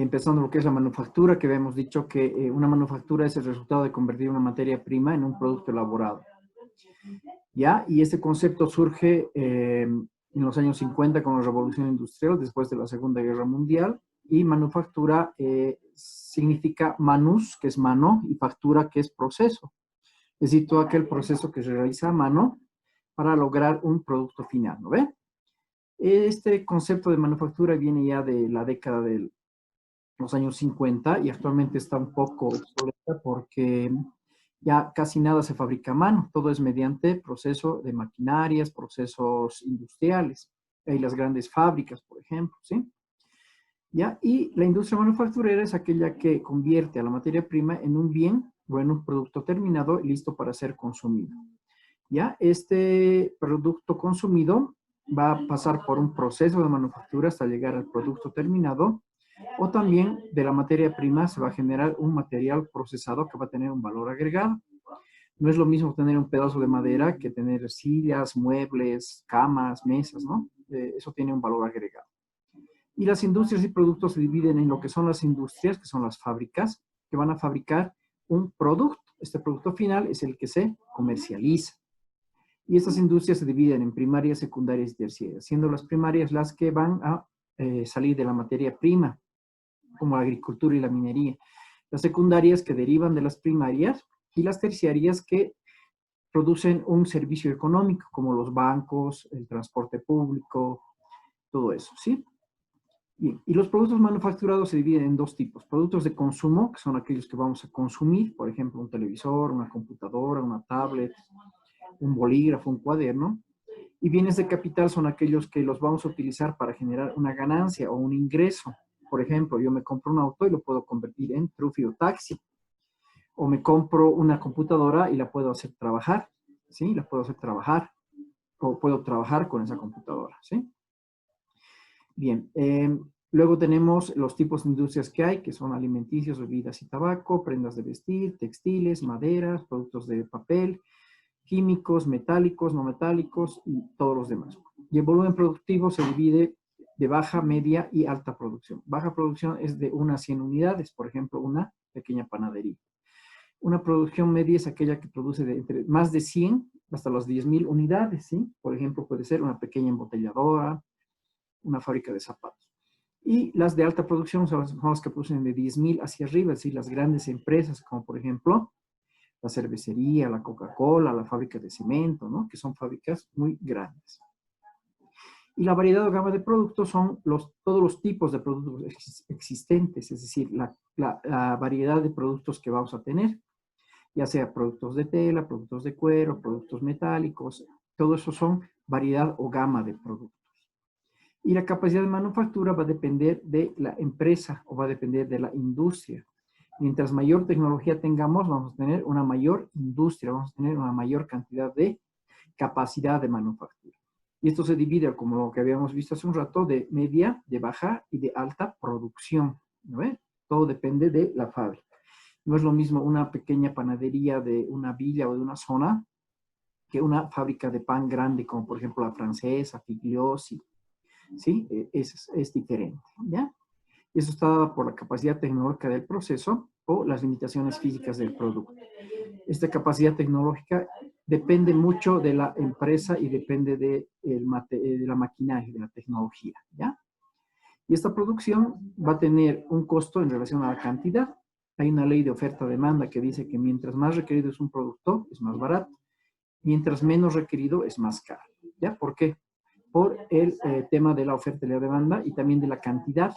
empezando lo que es la manufactura, que habíamos dicho que una manufactura es el resultado de convertir una materia prima en un producto elaborado. ¿Ya? Y este concepto surge en los años 50 con la Revolución Industrial, después de la Segunda Guerra Mundial, y manufactura significa manus, que es mano, y factura, que es proceso. Es decir, todo aquel proceso que se realiza a mano para lograr un producto final, ¿no ve? Este concepto de manufactura viene ya de la década de los años 50 y actualmente está un poco obsoleta porque ya casi nada se fabrica a mano, todo es mediante proceso de maquinarias, procesos industriales. Hay las grandes fábricas, por ejemplo, ¿sí? ¿Ya? Y la industria manufacturera es aquella que convierte a la materia prima en un bien o en un producto terminado y listo para ser consumido. ¿Ya? Este producto consumido va a pasar por un proceso de manufactura hasta llegar al producto terminado, o también de la materia prima se va a generar un material procesado que va a tener un valor agregado. No es lo mismo tener un pedazo de madera que tener sillas, muebles, camas, mesas, ¿no? Eso tiene un valor agregado. Y las industrias y productos se dividen en lo que son las industrias, que son las fábricas, que van a fabricar un producto. Este producto final es el que se comercializa. Y estas industrias se dividen en primarias, secundarias y terciarias, siendo las primarias las que van a salir de la materia prima, como la agricultura y la minería. Las secundarias que derivan de las primarias y las terciarias que producen un servicio económico, como los bancos, el transporte público, todo eso, ¿sí? Bien, y los productos manufacturados se dividen en dos tipos. Productos de consumo, que son aquellos que vamos a consumir, por ejemplo, un televisor, una computadora, una tablet, un bolígrafo, un cuaderno. Y bienes de capital son aquellos que los vamos a utilizar para generar una ganancia o un ingreso. Por ejemplo, yo me compro un auto y lo puedo convertir en trufi o taxi. O me compro una computadora y la puedo hacer trabajar, ¿sí? La puedo hacer trabajar. O puedo trabajar con esa computadora, ¿sí? Bien, luego tenemos los tipos de industrias que hay, que son alimenticios, bebidas y tabaco, prendas de vestir, textiles, maderas, productos de papel, químicos, metálicos, no metálicos y todos los demás. Y el volumen productivo se divide de baja, media y alta producción. Baja producción es de 1 a 100 unidades, por ejemplo, una pequeña panadería. Una producción media es aquella que produce entre más de 100 hasta las 10.000 unidades, ¿sí? Por ejemplo, puede ser una pequeña embotelladora, una fábrica de zapatos. Y las de alta producción son las que producen de 10.000 hacia arriba, es decir, las grandes empresas, como por ejemplo la cervecería, la Coca-Cola, la fábrica de cemento, ¿no? Que son fábricas muy grandes. Y la variedad o gama de productos son todos los tipos de productos existentes, es decir, la variedad de productos que vamos a tener, ya sea productos de tela, productos de cuero, productos metálicos, todo eso son variedad o gama de productos. Y la capacidad de manufactura va a depender de la empresa o va a depender de la industria. Mientras mayor tecnología tengamos, vamos a tener una mayor industria, vamos a tener una mayor cantidad de capacidad de manufactura. Y esto se divide, como lo que habíamos visto hace un rato, de media, de baja y de alta producción, ¿no ve? Todo depende de la fábrica. No es lo mismo una pequeña panadería de una villa o de una zona que una fábrica de pan grande, como por ejemplo la Francesa, Figliosi, ¿sí? Es diferente, ¿ya? Eso está dado por la capacidad tecnológica del proceso o las limitaciones físicas del producto. Esta capacidad tecnológica depende mucho de la empresa y depende de la maquinaria, de la tecnología, ¿ya? Y esta producción va a tener un costo en relación a la cantidad. Hay una ley de oferta-demanda que dice que mientras más requerido es un producto, es más barato. Mientras menos requerido, es más caro, ¿ya? ¿Por qué? Por el tema de la oferta y la demanda y también de la cantidad.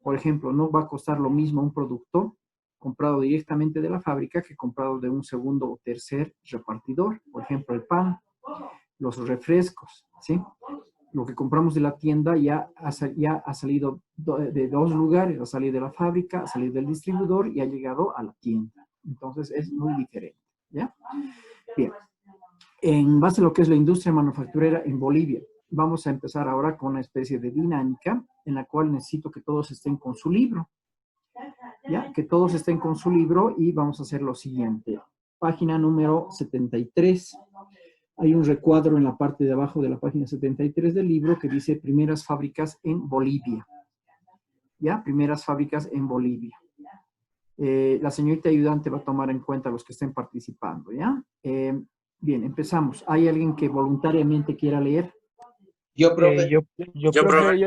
Por ejemplo, no va a costar lo mismo un producto comprado directamente de la fábrica que comprado de un segundo o tercer repartidor. Por ejemplo, el pan, los refrescos, ¿sí? Lo que compramos de la tienda ya ha salido de dos lugares, ha salido de la fábrica, ha salido del distribuidor y ha llegado a la tienda. Entonces es muy diferente, ¿ya? Bien, en base a lo que es la industria manufacturera en Bolivia, vamos a empezar ahora con una especie de dinámica en la cual necesito que todos estén con su libro. ¿Ya? Que todos estén con su libro y vamos a hacer lo siguiente. Página número 73. Hay un recuadro en la parte de abajo de la página 73 del libro que dice primeras fábricas en Bolivia. ¿ya? Primeras fábricas en Bolivia. La señorita ayudante va a tomar en cuenta a los que estén participando, ¿ya? Bien, empezamos. ¿Hay alguien que voluntariamente quiera leer? Yo, profe. Yo, Yo, profe. profe,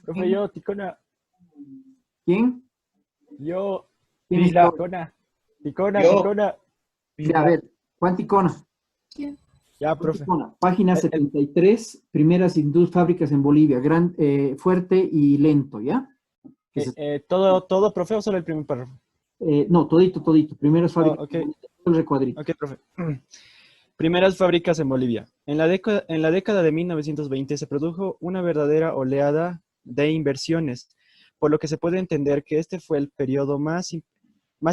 profe, yo, Ticona, ¿Quién? yo, ¿Quién es Pila, todo? Ticona, Yo. Ticona, Ya, a ver, Juan Ticona. ya, Juan profe. Ticona, página El- el- 73, primeras fábricas en Bolivia, fuerte y lento, ¿ya? Que se- todo, profe, o solo el primer párrafo. no, todito, todito. Primeras Oh, fábricas ok, en Bolivia, todo el recuadrito. ok, profe. Primeras fábricas en Bolivia. En la década de 1920 se produjo una verdadera oleada de inversiones, por lo que se puede entender que este fue el periodo más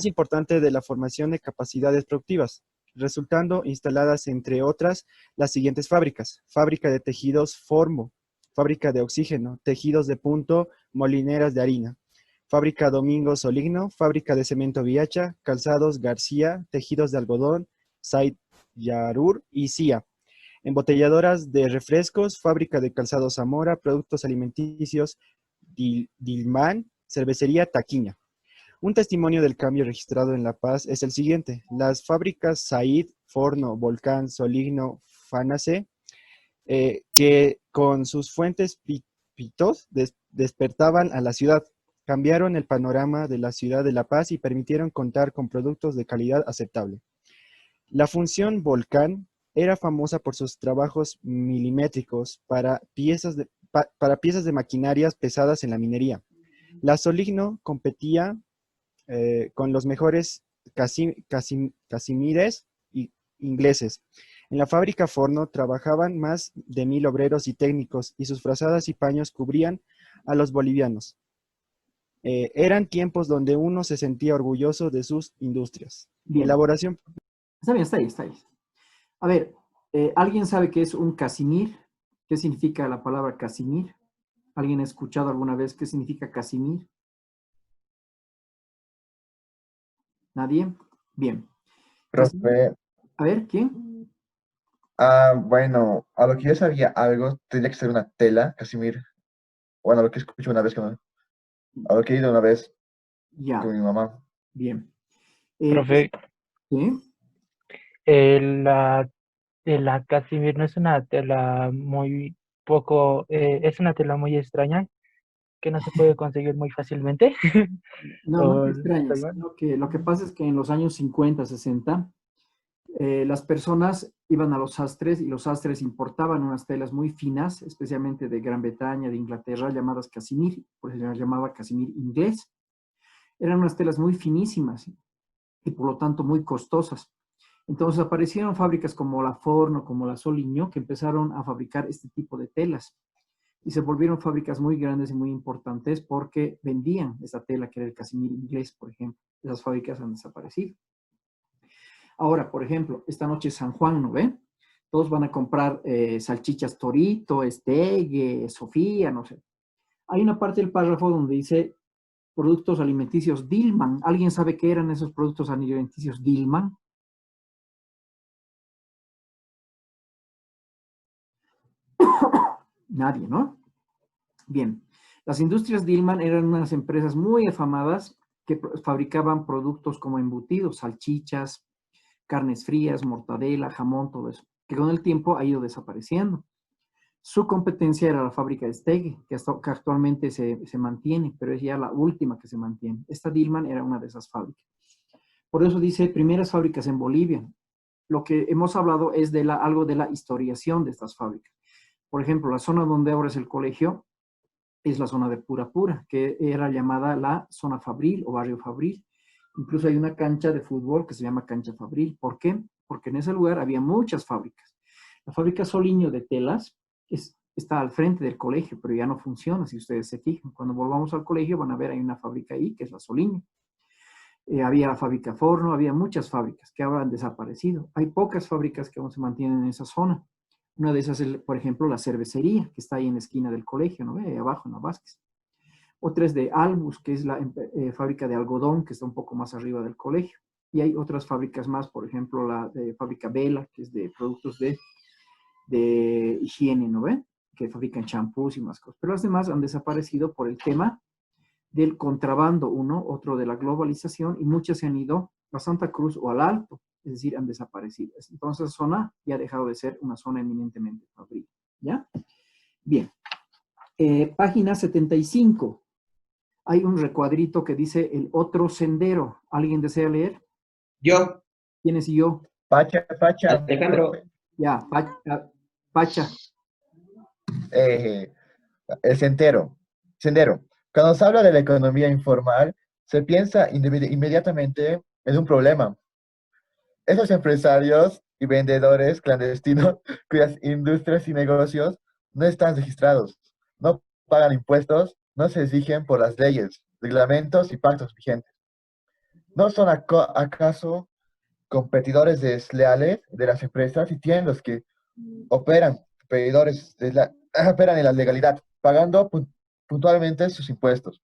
importante de la formación de capacidades productivas, resultando instaladas, entre otras, las siguientes fábricas: fábrica de tejidos Formo, fábrica de oxígeno, tejidos de punto, molineras de harina, fábrica Domingo Soligno, fábrica de cemento Viacha, calzados García, tejidos de algodón, Said Yarur y CIA, embotelladoras de refrescos, fábrica de calzado Zamora, productos alimenticios Dilman, cervecería Taquiña. Un testimonio del cambio registrado en La Paz es el siguiente: las fábricas Said, Forno, Volcán, Soligno, Fanace, que con sus fuentes pitos despertaban a la ciudad, cambiaron el panorama de la ciudad de La Paz y permitieron contar con productos de calidad aceptable. La función Volcán era famosa por sus trabajos milimétricos para piezas de maquinarias pesadas en la minería. La Soligno competía con los mejores casimires ingleses. En la fábrica Forno trabajaban más de 1000 obreros y técnicos, y sus frazadas y paños cubrían a los bolivianos. Eran tiempos donde uno se sentía orgulloso de sus industrias. Bien, Elaboración. está bien, está ahí, está ahí. A ver, ¿alguien sabe qué es un casimir? ¿Qué significa la palabra casimir? ¿Alguien ha escuchado alguna vez qué significa casimir? ¿Nadie? Bien. Casimir, Profe. a ver, ¿quién? Bueno, a lo que yo sabía algo, tendría que ser una tela, Casimir. Bueno, a lo que escuché una vez, a lo que he ido una vez Ya, con mi mamá. bien. Profe, ¿Sí? La tela Casimir no es una tela muy es una tela muy extraña que no se puede conseguir muy fácilmente. No, no O te extrañas, estoy mal. sino que lo que pasa es que en los años 50, 60, las personas iban a los sastres y los sastres importaban unas telas muy finas, especialmente de Gran Bretaña, de Inglaterra, llamadas casimir, por eso se las llamaba casimir inglés. Eran unas telas muy finísimas y por lo tanto muy costosas. Entonces aparecieron fábricas como la Forno, como la Soliño, que empezaron a fabricar este tipo de telas. Y se volvieron fábricas muy grandes y muy importantes porque vendían esa tela, que era el casimir inglés, por ejemplo. Esas fábricas han desaparecido. Ahora, por ejemplo, esta noche es San Juan, ¿no ve? Todos van a comprar salchichas Torito, Estegue, Sofía, no sé. Hay una parte del párrafo donde dice productos alimenticios Dillman. ¿Alguien sabe qué eran esos productos alimenticios Dillman? Nadie, ¿no? Bien. Las industrias Dillman eran unas empresas muy afamadas que fabricaban productos como embutidos, salchichas, carnes frías, mortadela, jamón, todo eso, que con el tiempo ha ido desapareciendo. Su competencia era la fábrica de Stege, que actualmente se mantiene, pero es ya la última que se mantiene. Esta Dillman era una de esas fábricas. Por eso dice primeras fábricas en Bolivia. Lo que hemos hablado es de algo de la historiación de estas fábricas. Por ejemplo, la zona donde ahora es el colegio es la zona de Pura Pura, que era llamada la zona Fabril o barrio Fabril. Incluso hay una cancha de fútbol que se llama cancha Fabril. ¿Por qué? Porque en ese lugar había muchas fábricas. La fábrica Soliño de telas está al frente del colegio, pero ya no funciona, si ustedes se fijan. Cuando volvamos al colegio van a ver, hay una fábrica ahí, que es la Soliño. Había la fábrica Forno, había muchas fábricas que ahora han desaparecido. Hay pocas fábricas que aún se mantienen en esa zona. Una de esas es, por ejemplo, la cervecería, que está ahí en la esquina del colegio, ¿no? Ahí abajo, en la Vázquez. Otra es de Albus, que es la fábrica de algodón, que está un poco más arriba del colegio. Y hay otras fábricas más, por ejemplo, la de fábrica Vela, que es de productos de higiene, ¿no ve? Que fabrican champús y más cosas. Pero las demás han desaparecido por el tema del contrabando, otro de la globalización, y muchas se han ido a Santa Cruz o al Alto, es decir, han desaparecido. Entonces, la zona ya ha dejado de ser una zona eminentemente fabril, ¿ya? Bien. Página 75. Hay un recuadrito que dice el otro sendero. ¿Alguien desea leer? Yo, ¿Quién es yo? Pacha, Pacha, Alejandro, Ya, Pacha. eh, el sendero. Cuando se habla de la economía informal, se piensa inmediatamente en un problema. Esos empresarios y vendedores clandestinos cuyas industrias y negocios no están registrados, no pagan impuestos, no se exigen por las leyes, reglamentos y pactos vigentes. ¿No son acaso competidores desleales de las empresas y tienen los que operan, operan en la legalidad, pagando puntualmente sus impuestos?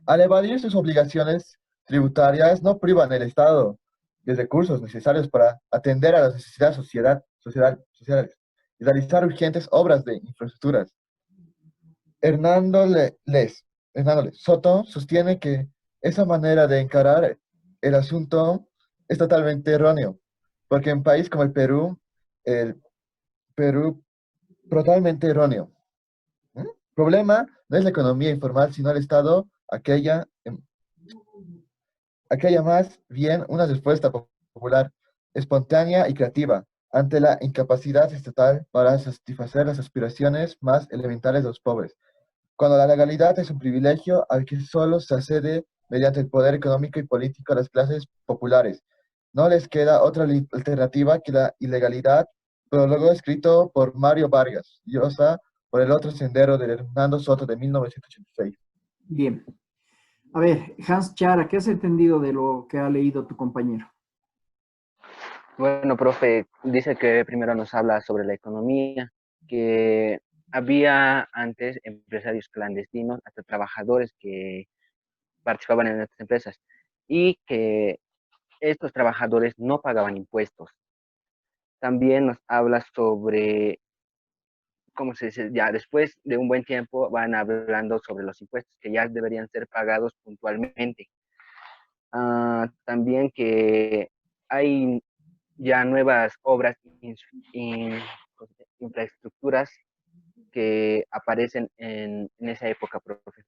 Al evadir sus obligaciones tributarias, no privan el Estado de recursos necesarios para atender a las necesidades sociales y realizar urgentes obras de infraestructuras. Hernando Les Soto sostiene que esa manera de encarar el asunto es totalmente erróneo, porque en un país como el Perú, totalmente erróneo. ¿Mm? El problema no es la economía informal, sino el Estado, aquella más bien una respuesta popular, espontánea y creativa ante la incapacidad estatal para satisfacer las aspiraciones más elementales de los pobres. Cuando la legalidad es un privilegio al que solo se accede mediante el poder económico y político a las clases populares, no les queda otra alternativa que la ilegalidad, prólogo escrito por Mario Vargas Llosa por el otro sendero de Hernando Soto de 1986. Bien. A ver, Hans Chara, ¿qué has entendido de lo que ha leído tu compañero? Bueno, profe, dice que primero nos habla sobre la economía, que había antes empresarios clandestinos, hasta trabajadores que participaban en estas empresas y que estos trabajadores no pagaban impuestos. También nos habla sobre, ¿cómo se dice? Ya después de un buen tiempo van hablando sobre los impuestos que ya deberían ser pagados puntualmente. También que hay ya nuevas obras, infraestructuras que aparecen en esa época, profe.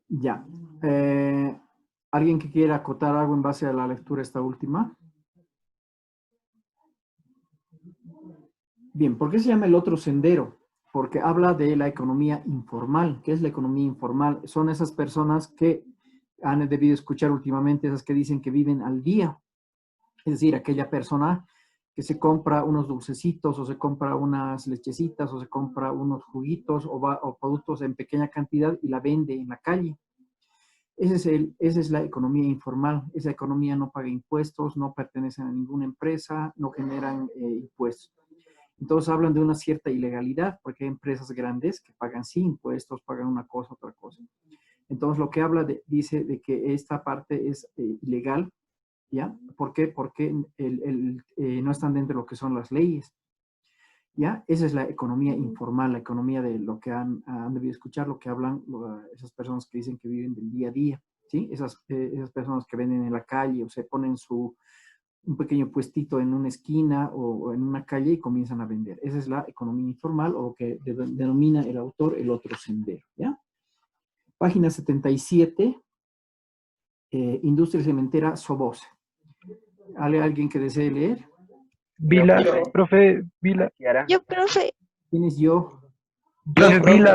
Ya. ¿Alguien que quiera acotar algo en base a la lectura esta última? Bien, ¿por qué se llama el otro sendero? Porque habla de la economía informal. ¿Qué es la economía informal? Son esas personas que han debido escuchar últimamente, esas que dicen que viven al día. Es decir, aquella persona que se compra unos dulcecitos o se compra unas lechecitas o se compra unos juguitos o productos en pequeña cantidad y la vende en la calle. Esa es la economía informal. Esa economía no paga impuestos, no pertenecen a ninguna empresa, no generan impuestos. Entonces hablan de una cierta ilegalidad, porque hay empresas grandes que pagan sí impuestos, pagan una cosa, otra cosa. Entonces lo que dice de que esta parte es ilegal, ¿ya? ¿Por qué? Porque no están dentro de lo que son las leyes, ¿ya? Esa es la economía informal, la economía de lo que han debido escuchar, lo que hablan esas personas que dicen que viven del día a día, ¿sí? Esas personas que venden en la calle o se ponen un pequeño puestito en una esquina o en una calle y comienzan a vender. Esa es la economía informal o lo que denomina el autor el otro sendero, ¿ya? Página 77, industria cementera Sobose. ¿Hay alguien que desee leer? Vila, Yo. profe, Vila. Kiara, Yo, profe, ¿Quién es yo? Vila.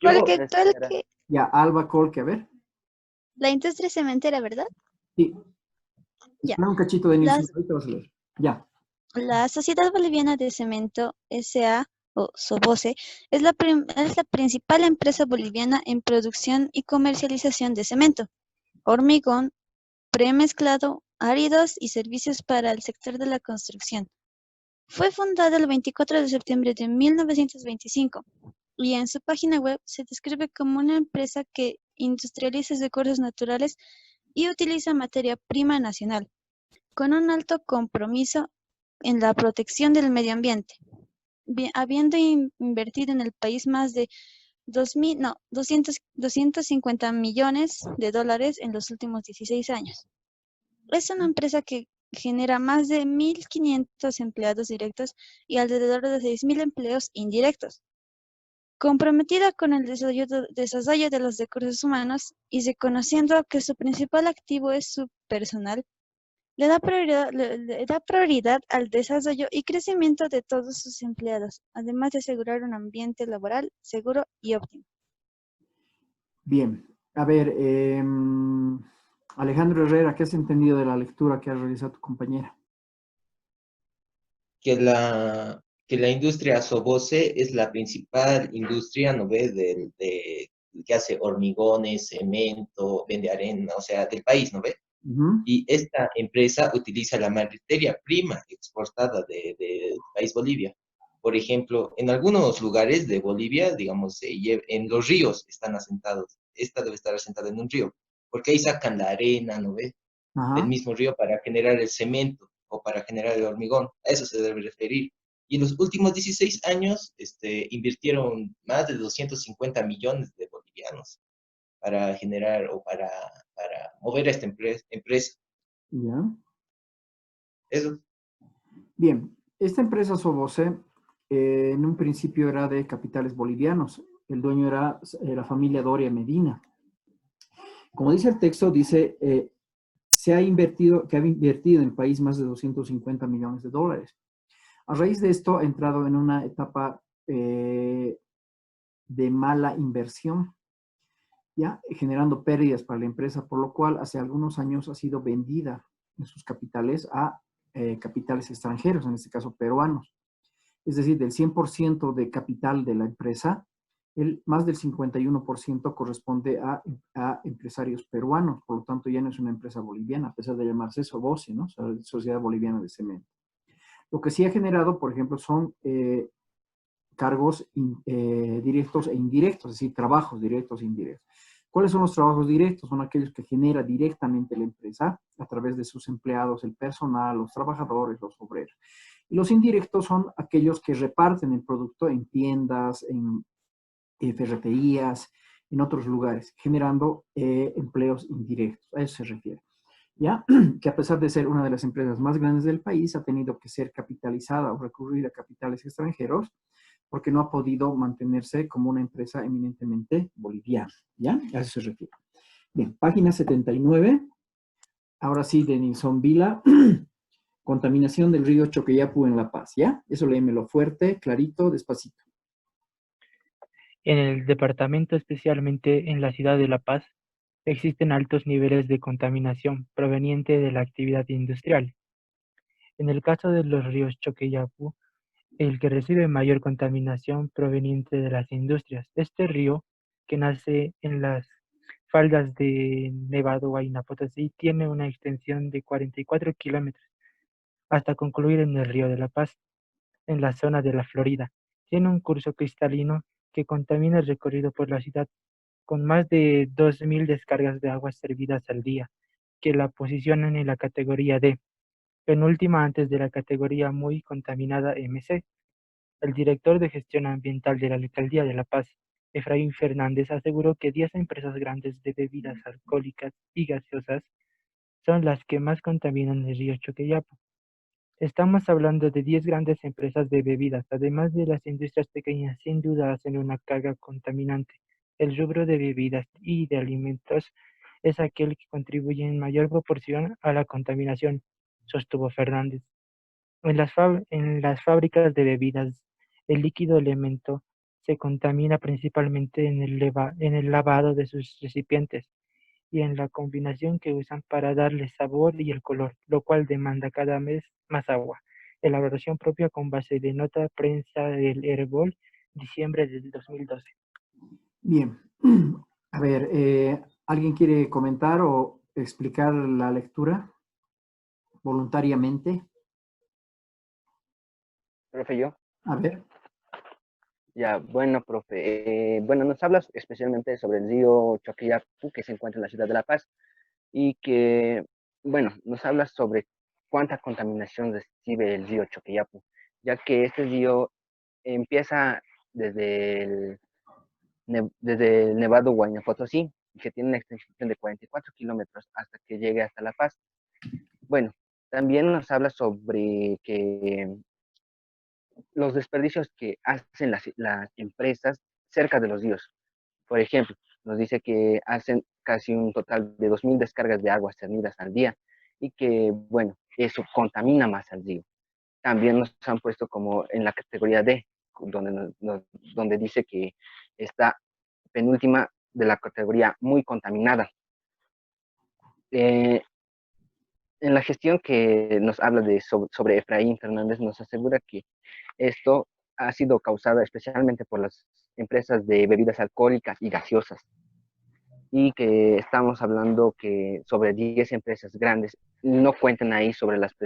porque Gracias, actual Kiara. que Ya, Alba Colque, a ver. la industria cementera, ¿verdad? Sí, Ya. espera un cachito de Nilsson, Las- ahorita vas a leer. Ya, La Sociedad Boliviana de Cemento, S.A. o SOBOCE, es es la principal empresa boliviana en producción y comercialización de cemento, hormigón, premezclado, áridos y servicios para el sector de la construcción. Fue fundada el 24 de septiembre de 1925 y en su página web se describe como una empresa que industrializa recursos naturales y utiliza materia prima nacional, con un alto compromiso en la protección del medio ambiente, habiendo invertido en el país más de 250 millones de dólares en los últimos 16 años. Es una empresa que genera más de 1.500 empleados directos y alrededor de 6.000 empleos indirectos. Comprometida con el desarrollo de los recursos humanos y reconociendo que su principal activo es su personal, le da prioridad al desarrollo y crecimiento de todos sus empleados, además de asegurar un ambiente laboral seguro y óptimo. Bien, a ver, Alejandro Herrera, ¿qué has entendido de la lectura que ha realizado tu compañera? Que la industria Soboce es la principal industria, ¿no ve? Que hace hormigones, cemento, vende arena, o sea, del país, ¿no ve? Y esta empresa utiliza la materia prima exportada del país Bolivia. Por ejemplo, en algunos lugares de Bolivia, digamos, en los ríos están asentados. Esta debe estar asentada en un río, porque ahí sacan la arena, ¿no ve? Del Ajá. mismo río para generar el cemento o para generar el hormigón. A eso se debe referir. Y en los últimos 16 años invirtieron más de 250 millones de bolivianos para generar o para mover a esta empresa. Ya. Eso. Bien, esta empresa Soboce en un principio era de capitales bolivianos. El dueño era la familia Doria Medina. Como dice el texto, dice, que ha invertido en el país más de 250 millones de dólares. A raíz de esto ha entrado en una etapa de mala inversión, ya generando pérdidas para la empresa, por lo cual hace algunos años ha sido vendida en sus capitales a capitales extranjeros, en este caso peruanos. Es decir, del 100% de capital de la empresa, más del 51% corresponde a empresarios peruanos, por lo tanto ya no es una empresa boliviana, a pesar de llamarse Soboce, ¿no? Sociedad Boliviana de Cemento. Lo que sí ha generado, por ejemplo, son cargos directos e indirectos, es decir, trabajos directos e indirectos. ¿Cuáles son los trabajos directos? Son aquellos que genera directamente la empresa a través de sus empleados, el personal, los trabajadores, los obreros. Y los indirectos son aquellos que reparten el producto en tiendas, en ferreterías, en otros lugares, generando empleos indirectos. A eso se refiere. ¿Ya? Que a pesar de ser una de las empresas más grandes del país, ha tenido que ser capitalizada o recurrir a capitales extranjeros porque no ha podido mantenerse como una empresa eminentemente boliviana. ¿Ya? A eso se refiere. Bien, página 79. Ahora sí, de Nilsson Vila. Contaminación del río Choqueyapu en La Paz. ¿Ya? Eso léemelo fuerte, clarito, despacito. En el departamento, especialmente en la ciudad de La Paz, existen altos niveles de contaminación proveniente de la actividad industrial. En el caso de los ríos Choqueyapu, el que recibe mayor contaminación proveniente de las industrias. Este río, que nace en las faldas de Nevado Huayna Potosí, tiene una extensión de 44 kilómetros hasta concluir en el río de La Paz, en la zona de la Florida. Tiene un curso cristalino que contamina el recorrido por la ciudad con más de 2.000 descargas de aguas servidas al día, que la posicionan en la categoría D, penúltima antes de la categoría muy contaminada MC. El director de gestión ambiental de la Alcaldía de La Paz, Efraín Fernández, aseguró que 10 empresas grandes de bebidas alcohólicas y gaseosas son las que más contaminan el río Choqueyapo. Estamos hablando de 10 grandes empresas de bebidas, además de las industrias pequeñas, sin duda hacen una carga contaminante. El rubro de bebidas y de alimentos es aquel que contribuye en mayor proporción a la contaminación, sostuvo Fernández. En las fábricas de bebidas, el líquido elemento se contamina principalmente en el lavado de sus recipientes y en la combinación que usan para darle sabor y el color, lo cual demanda cada vez más agua. Elaboración propia con base de nota prensa del Herbol, diciembre del 2012. Bien. A ver, ¿alguien quiere comentar o explicar la lectura voluntariamente? Profe, yo. A ver. Ya, bueno, profe. Bueno, nos hablas especialmente sobre el río Choqueyapu, que se encuentra en la ciudad de La Paz, y que, bueno, nos hablas sobre cuánta contaminación recibe el río Choqueyapu, ya que este río empieza desde el desde el Nevado Huayna Potosí, que tiene una extensión de 44 kilómetros hasta que llegue hasta La Paz. Bueno, también nos habla sobre que los desperdicios que hacen las empresas cerca de los ríos. Por ejemplo, nos dice que hacen casi un total de 2.000 descargas de aguas cernidas al día y que, bueno, eso contamina más al río. También nos han puesto como en la categoría D, donde dice que está penúltima de la categoría muy contaminada. En la gestión que nos habla sobre Efraín Fernández, nos asegura que esto ha sido causado especialmente por las empresas de bebidas alcohólicas y gaseosas, y que estamos hablando que sobre 10 empresas grandes no cuentan ahí sobre las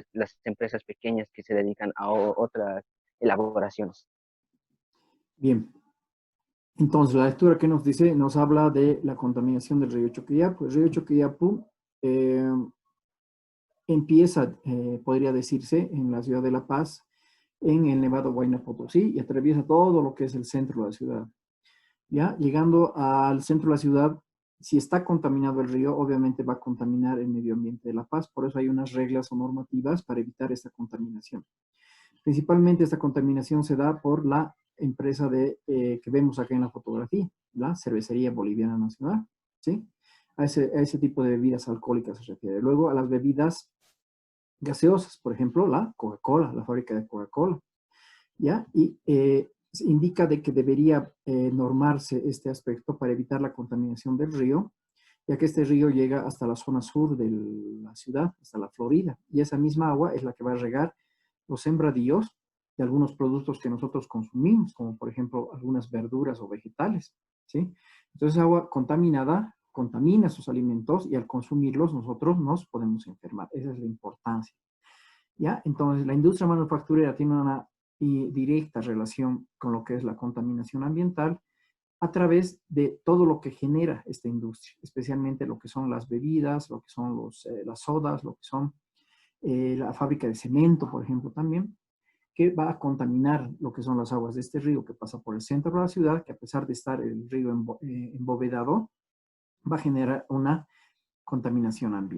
empresas pequeñas que se dedican a otras elaboraciones. Bien. Entonces, la lectura que nos dice, nos habla de la contaminación del río Choqueyapu. El río Choqueyapu empieza, podría decirse, en la ciudad de La Paz, en el Nevado Huayna Potosí, y atraviesa todo lo que es el centro de la ciudad. ¿Ya? Llegando al centro de la ciudad, si está contaminado el río, obviamente va a contaminar el medio ambiente de La Paz, por eso hay unas reglas o normativas para evitar esta contaminación. Principalmente esta contaminación se da por la empresa que vemos acá en la fotografía, la Cervecería Boliviana Nacional, ¿sí? A ese tipo de bebidas alcohólicas se refiere. Luego a las bebidas gaseosas, por ejemplo, la Coca-Cola, la fábrica de Coca-Cola, ¿ya? Y se indica de que debería normarse este aspecto para evitar la contaminación del río, ya que este río llega hasta la zona sur de la ciudad, hasta la Florida, y esa misma agua es la que va a regar los sembradíos de algunos productos que nosotros consumimos, como por ejemplo algunas verduras o vegetales, ¿sí? Entonces agua contaminada contamina esos alimentos y al consumirlos nosotros nos podemos enfermar. Esa es la importancia, ¿ya? Entonces la industria manufacturera tiene una directa relación con lo que es la contaminación ambiental a través de todo lo que genera esta industria, especialmente lo que son las bebidas, lo que son las sodas, lo que son la fábrica de cemento, por ejemplo, también, que va a contaminar lo que son las aguas de este río que pasa por el centro de la ciudad, que a pesar de estar el río embovedado, va a generar una contaminación ambiental.